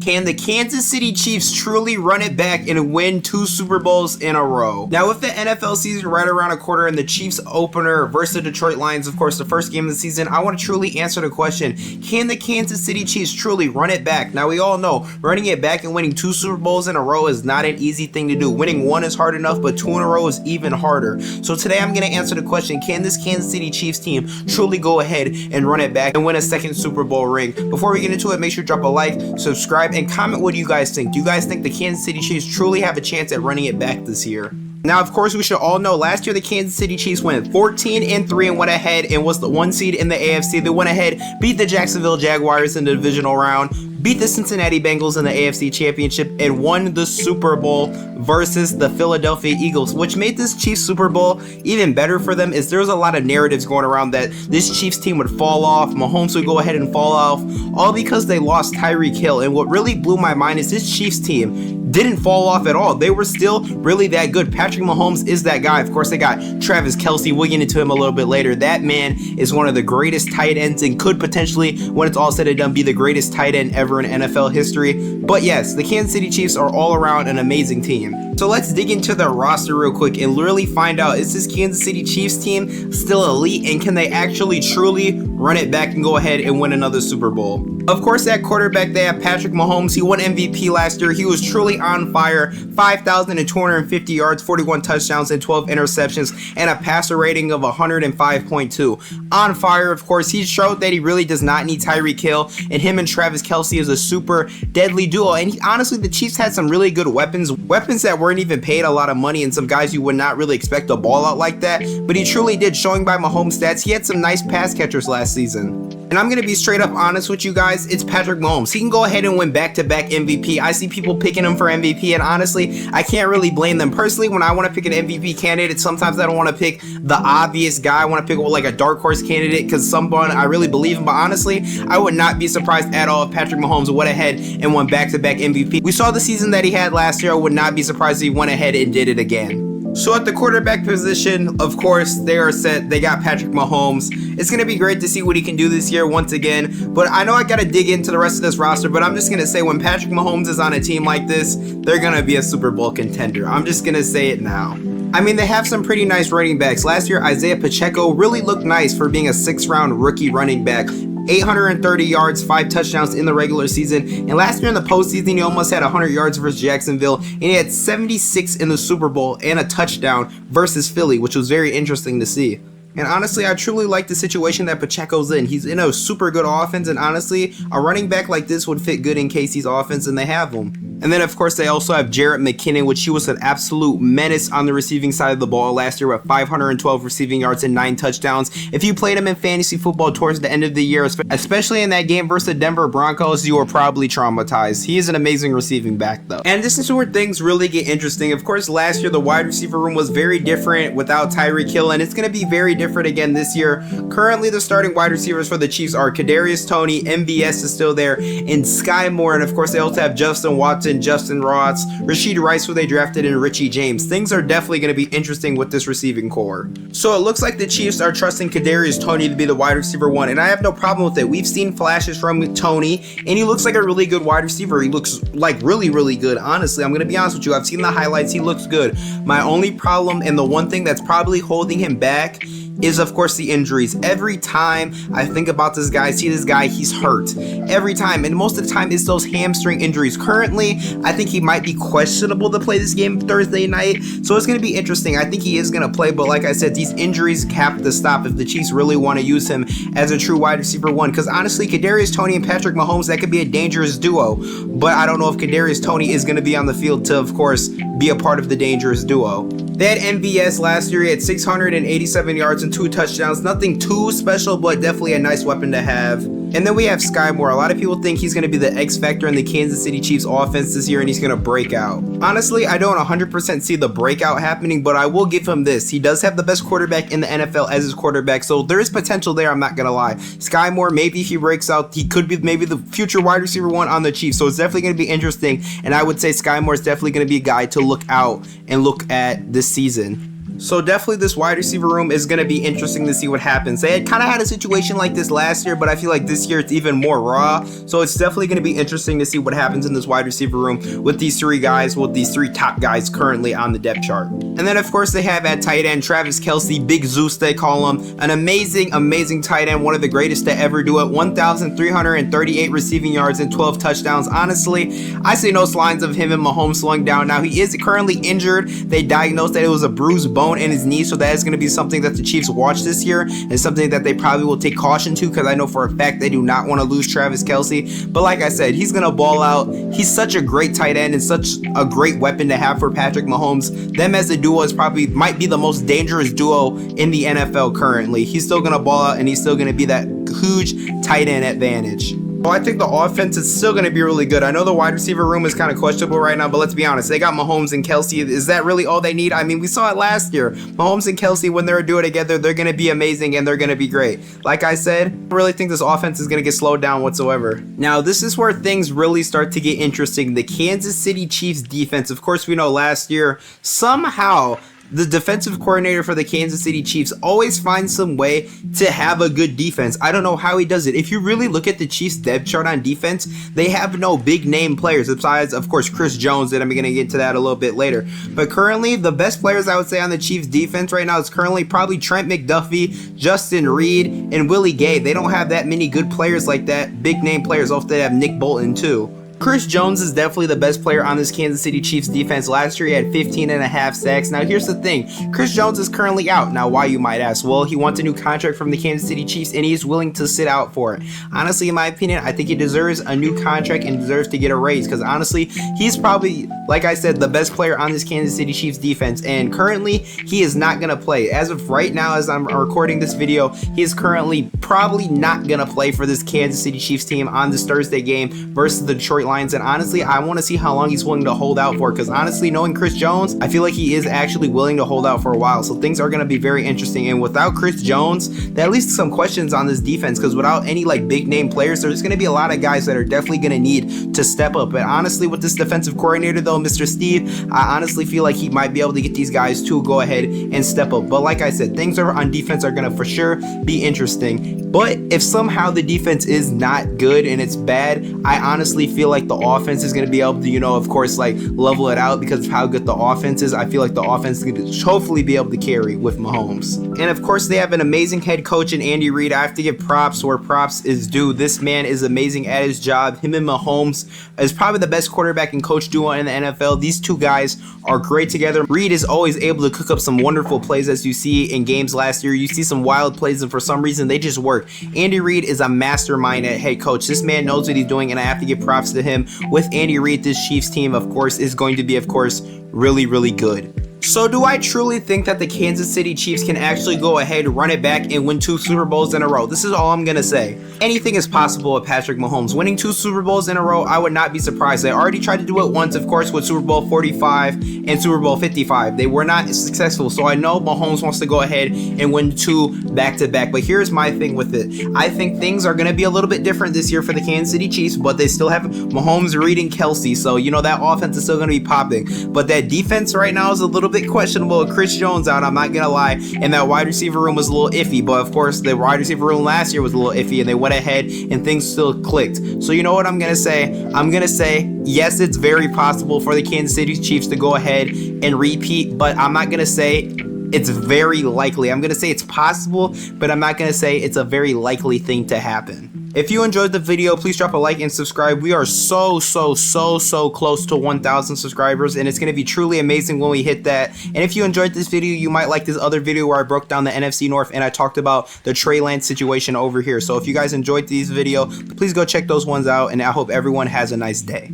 Can the Kansas City Chiefs truly run it back and win 2 Super Bowls in a row? Now, with the NFL season right around a quarter and the Chiefs opener versus the Detroit Lions, of course, the first game of the season, I want to truly answer the question, can the Kansas City Chiefs truly run it back? Now, we all know running it back and winning 2 Super Bowls in a row is not an easy thing to do. Winning 1 is hard enough, but 2 in a row is even harder. So today I'm going to answer the question, can this Kansas City Chiefs team truly go ahead and run it back and win a 2nd Super Bowl ring? Before we get into it, make sure to drop a like, subscribe, and comment what do you guys think. Do you guys think the Kansas City Chiefs truly have a chance at running it back this year? Now, of course, we should all know last year the Kansas City Chiefs went 14-3 and went ahead and was the 1 seed in the AFC. They went ahead, beat the Jacksonville Jaguars in the divisional round, beat the Cincinnati Bengals in the AFC Championship, and won the Super Bowl versus the Philadelphia Eagles, which made this Chiefs Super Bowl even better for them. Is there was a lot of narratives going around that this Chiefs team would fall off, Mahomes would go ahead and fall off, all because they lost Tyreek Hill. And what really blew my mind is this Chiefs team didn't fall off at all. They were still really that good. Patrick Mahomes is that guy. Of course, they got Travis Kelce. We'll get into him a little bit later. That man is one of the greatest tight ends and could potentially, when it's all said and done, be the greatest tight end ever in NFL history. But yes, the Kansas City Chiefs are all around an amazing team. So let's dig into the roster real quick and literally find out, is this Kansas City Chiefs team still elite, and can they actually truly run it back and go ahead and win another Super Bowl? Of course, at quarterback, they have Patrick Mahomes. He won MVP last year. He was truly on fire. 5,250 yards, 41 touchdowns, and 12 interceptions, and a passer rating of 105.2. On fire, of course. He showed that he really does not need Tyreek Hill, and him and Travis Kelce is a super deadly duo. And honestly, the Chiefs had some really good weapons that weren't even paid a lot of money, and some guys you would not really expect to ball out like that. But he truly did, showing by Mahomes' stats. He had some nice pass catchers last season. And I'm going to be straight up honest with you guys, it's Patrick Mahomes. He can go ahead and win back-to-back MVP. I see people picking him for MVP, and honestly, I can't really blame them. Personally, when I want to pick an MVP candidate, sometimes I don't want to pick the obvious guy. I want to pick like a dark horse candidate because someone I really believe in. But honestly, I would not be surprised at all if Patrick Mahomes went ahead and won back-to-back MVP. We saw the season that he had last year. I would not be surprised if he went ahead and did it again. So at the quarterback position, of course, they are set. They got Patrick Mahomes. It's going to be great to see what he can do this year once again. But I know I got to dig into the rest of this roster, but I'm just going to say when Patrick Mahomes is on a team like this, they're going to be a Super Bowl contender. I'm just going to say it now. I mean, they have some pretty nice running backs. Last year, Isaiah Pacheco really looked nice for being a 6th-round rookie running back. 830 yards, 5 touchdowns in the regular season, and last year in the postseason he almost had 100 yards versus Jacksonville, and he had 76 in the Super Bowl and a touchdown versus Philly, which was very interesting to see. And honestly, I truly like the situation that Pacheco's in. He's in a super good offense, and honestly, a running back like this would fit good in Casey's offense, and they have him. And then, of course, they also have Jarrett McKinnon, which he was an absolute menace on the receiving side of the ball last year with 512 receiving yards and 9 touchdowns. If you played him in fantasy football towards the end of the year, especially in that game versus the Denver Broncos, you were probably traumatized. He is an amazing receiving back, though. And this is where things really get interesting. Of course, last year, the wide receiver room was very different without Tyreek Hill, and it's going to be very different again this year. Currently, the starting wide receivers for the Chiefs are Kadarius Toney, MVS is still there, and Sky Moore, and of course, they also have Justin Watson, Justin Ross, Rashid Rice, who they drafted, and Richie James. Things are definitely going to be interesting with this receiving core. So it looks like the Chiefs are trusting Kadarius Toney to be the wide receiver 1, and I have no problem with it. We've seen flashes from Toney, and he looks like a really good wide receiver. He looks like really good. Honestly, I'm going to be honest with you. I've seen the highlights. He looks good. My only problem, and the one thing that's probably holding him back, is of course the injuries. Every time I think about this guy, see this guy, he's hurt every time, and most of the time it's those hamstring injuries. Currently, I think he might be questionable to play this game Thursday night, so it's going to be interesting. I think he is going to play, but like I said, these injuries have to stop if the Chiefs really want to use him as a true wide receiver 1, because honestly, Kadarius Toney and Patrick Mahomes, that could be a dangerous duo, but I don't know if Kadarius Toney is going to be on the field to, of course, be a part of the dangerous duo. They had MVS last year. He had 687 yards and 2 touchdowns. Nothing too special, but definitely a nice weapon to have. And then we have Sky Moore. A lot of people think he's going to be the X factor in the Kansas City Chiefs offense this year, and he's going to break out. Honestly, I don't 100% see the breakout happening, but I will give him this. He does have the best quarterback in the NFL as his quarterback, so there is potential there, I'm not going to lie. Sky Moore, maybe if he breaks out, he could be maybe the future wide receiver 1 on the Chiefs, so it's definitely going to be interesting, and I would say Sky Moore is definitely going to be a guy to look out and look at this season. So definitely this wide receiver room is going to be interesting to see what happens. They kind of had a situation like this last year, but I feel like this year it's even more raw. So it's definitely going to be interesting to see what happens in this wide receiver room with these three guys, with these three top guys currently on the depth chart. And then of course they have at tight end Travis Kelce, Big Zeus they call him, an amazing tight end, one of the greatest to ever do it. 1,338 receiving yards and 12 touchdowns. Honestly, I see no signs of him and Mahomes slowing down. Now he is currently injured. They diagnosed that it was a bruised bone in his knee, so that is going to be something that the Chiefs watch this year and something that they probably will take caution to, because I know for a fact they do not want to lose Travis Kelce. But like I said, he's going to ball out. He's such a great tight end and such a great weapon to have for Patrick Mahomes. Them as a duo is might be the most dangerous duo in the NFL currently. He's still going to ball out and he's still going to be that huge tight end advantage. Well, I think the offense is still going to be really good. I know the wide receiver room is kind of questionable right now, but let's be honest. They got Mahomes and Kelce. Is that really all they need? I mean, we saw it last year. Mahomes and Kelce, when they're doing it together, they're going to be amazing and they're going to be great. Like I said, I really think this offense is going to get slowed down whatsoever. Now, this is where things really start to get interesting. The Kansas City Chiefs defense. Of course, we know last year, somehow, the defensive coordinator for the Kansas City Chiefs always finds some way to have a good defense. I don't know how he does it. If you really look at the Chiefs depth chart on defense, they have no big name players besides, of course, Chris Jones, and I'm going to get to that a little bit later. But currently, the best players I would say on the Chiefs defense right now is currently probably Trent McDuffie, Justin Reid, and Willie Gay. They don't have that many good players like that, big name players. Also, they have Nick Bolton too. Chris Jones is definitely the best player on this Kansas City Chiefs defense. Last year he had 15.5 sacks. Now here's the thing, Chris Jones is currently out. Now why, you might ask? Well, he wants a new contract from the Kansas City Chiefs and he's willing to sit out for it. Honestly, in my opinion, I think he deserves a new contract and deserves to get a raise, because honestly, he's probably, like I said, the best player on this Kansas City Chiefs defense, and currently he is not going to play. As of right now, as I'm recording this video, he is currently probably not going to play for this Kansas City Chiefs team on this Thursday game versus the Detroit Lions. And honestly, I want to see how long he's willing to hold out for, because honestly, knowing Chris Jones, I feel like he is actually willing to hold out for a while. So things are going to be very interesting. And without Chris Jones, that leads to some questions on this defense, because without any like big name players, there's going to be a lot of guys that are definitely going to need to step up. But honestly, with this defensive coordinator though, Mr. Steve, I honestly feel like he might be able to get these guys to go ahead and step up. But like I said, things are on defense are going to for sure be interesting. But if somehow the defense is not good and it's bad, I honestly feel like the offense is going to be able to, you know, of course, like level it out because of how good the offense is. I feel like the offense is going to hopefully be able to carry with Mahomes. And of course, they have an amazing head coach in Andy Reid. I have to give props where props is due. This man is amazing at his job. Him and Mahomes is probably the best quarterback and coach duo in the NFL. These two guys are great together. Reid is always able to cook up some wonderful plays, as you see in games last year. You see some wild plays, and for some reason, they just work. Andy Reid is a mastermind at head coach. This man knows what he's doing, and I have to give props to him. With Andy Reid, this Chiefs team, of course, is going to be, of course, really good. So do I truly think that the Kansas City Chiefs can actually go ahead, run it back, and win 2 Super Bowls in a row? This is all I'm going to say. Anything is possible with Patrick Mahomes. Winning 2 Super Bowls in a row, I would not be surprised. They already tried to do it once, of course, with Super Bowl 45 and Super Bowl 55. They were not successful, so I know Mahomes wants to go ahead and win 2 back-to-back. But here's my thing with it. I think things are going to be a little bit different this year for the Kansas City Chiefs, but they still have Mahomes, Reid, and Kelce, so you know that offense is still going to be popping. But that defense right now is a little bit questionable. Chris Jones out, I'm not gonna lie, and that wide receiver room was a little iffy, but of course the wide receiver room last year was a little iffy, and they went ahead and things still clicked. So you know what I'm gonna say? I'm gonna say yes, it's very possible for the Kansas City Chiefs to go ahead and repeat, but I'm not gonna say it's very likely. I'm gonna say it's possible, but I'm not gonna say it's a very likely thing to happen. If you enjoyed the video, please drop a like and subscribe. We are so close to 1,000 subscribers, and it's going to be truly amazing when we hit that. And if you enjoyed this video, you might like this other video where I broke down the NFC North and I talked about the Trey Lance situation over here. So if you guys enjoyed this video, please go check those ones out, and I hope everyone has a nice day.